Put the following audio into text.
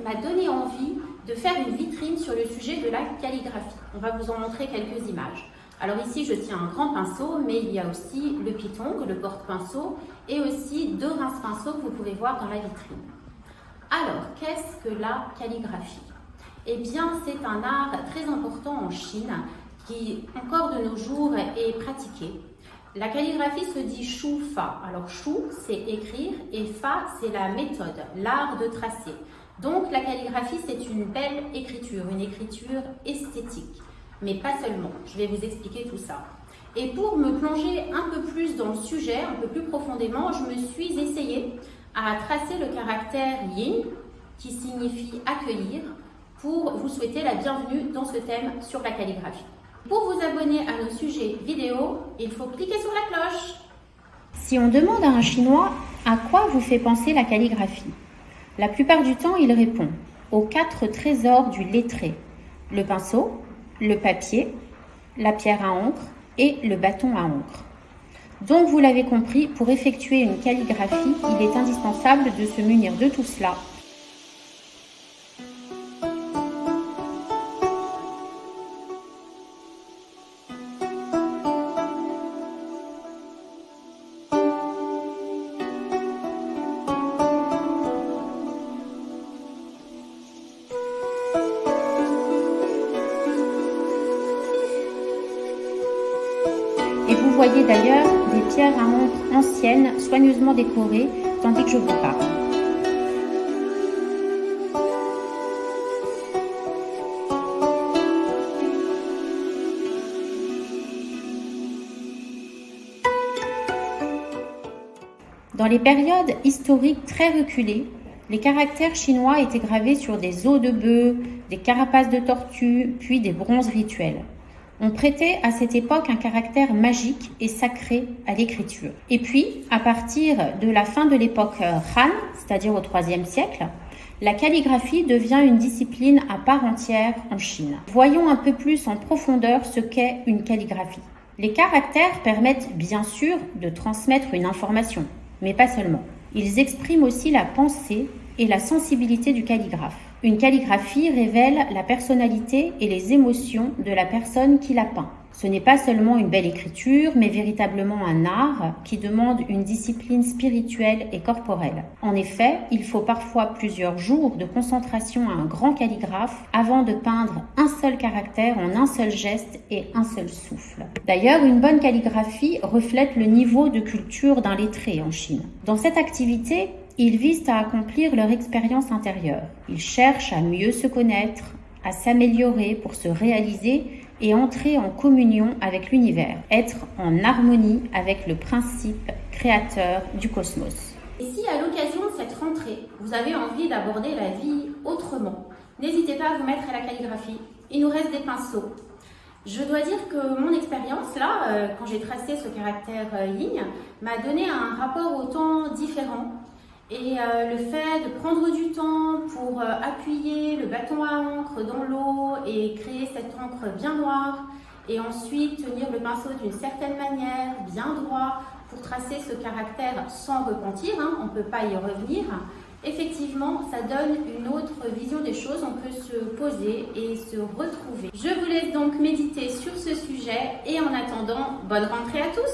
m'a donné envie de faire une vitrine sur le sujet de la calligraphie. On va vous en montrer quelques images. Alors ici, je tiens un grand pinceau, mais il y a aussi le pitong, le porte-pinceau, et aussi 2 rince-pinceaux que vous pouvez voir dans la vitrine. Alors, qu'est-ce que la calligraphie? Eh bien, c'est un art très important en Chine qui, encore de nos jours, est pratiqué. La calligraphie se dit shu fa. Alors shu, c'est écrire et fa, c'est la méthode, l'art de tracer. Donc la calligraphie, c'est une belle écriture, une écriture esthétique. Mais pas seulement, je vais vous expliquer tout ça. Et pour me plonger un peu plus dans le sujet, un peu plus profondément, je me suis essayée à tracer le caractère yin, qui signifie accueillir, pour vous souhaiter la bienvenue dans ce thème sur la calligraphie. Pour vous abonner à nos sujets vidéo, il faut cliquer sur la cloche. Si on demande à un Chinois à quoi vous fait penser la calligraphie, la plupart du temps il répond aux 4 trésors du lettré, le pinceau, le papier, la pierre à encre et le bâton à encre. Donc vous l'avez compris, pour effectuer une calligraphie, il est indispensable de se munir de tout cela. Et vous voyez d'ailleurs des pierres à encre anciennes, soigneusement décorées, tandis que je vous parle. Dans les périodes historiques très reculées, les caractères chinois étaient gravés sur des os de bœuf, des carapaces de tortues, puis des bronzes rituels. On prêtait à cette époque un caractère magique et sacré à l'écriture. Et puis, à partir de la fin de l'époque Han, c'est-à-dire au IIIe siècle, la calligraphie devient une discipline à part entière en Chine. Voyons un peu plus en profondeur ce qu'est une calligraphie. Les caractères permettent bien sûr de transmettre une information, mais pas seulement. Ils expriment aussi la pensée et la sensibilité du calligraphe. Une calligraphie révèle la personnalité et les émotions de la personne qui la peint. Ce n'est pas seulement une belle écriture, mais véritablement un art qui demande une discipline spirituelle et corporelle. En effet, il faut parfois plusieurs jours de concentration à un grand calligraphe avant de peindre un seul caractère en un seul geste et un seul souffle. D'ailleurs, une bonne calligraphie reflète le niveau de culture d'un lettré en Chine. Dans cette activité, ils visent à accomplir leur expérience intérieure. Ils cherchent à mieux se connaître, à s'améliorer pour se réaliser et entrer en communion avec l'univers, être en harmonie avec le principe créateur du cosmos. Et si à l'occasion de cette rentrée, vous avez envie d'aborder la vie autrement, n'hésitez pas à vous mettre à la calligraphie. Il nous reste des pinceaux. Je dois dire que mon expérience là, quand j'ai tracé ce caractère yin, m'a donné un rapport au temps différent. Et le fait de prendre du temps pour appuyer le bâton à encre dans l'eau et créer cette encre bien noire et ensuite tenir le pinceau d'une certaine manière, bien droit, pour tracer ce caractère sans repentir, on ne peut pas y revenir, effectivement, ça donne une autre vision des choses, on peut se poser et se retrouver. Je vous laisse donc méditer sur ce sujet et en attendant, bonne rentrée à tous!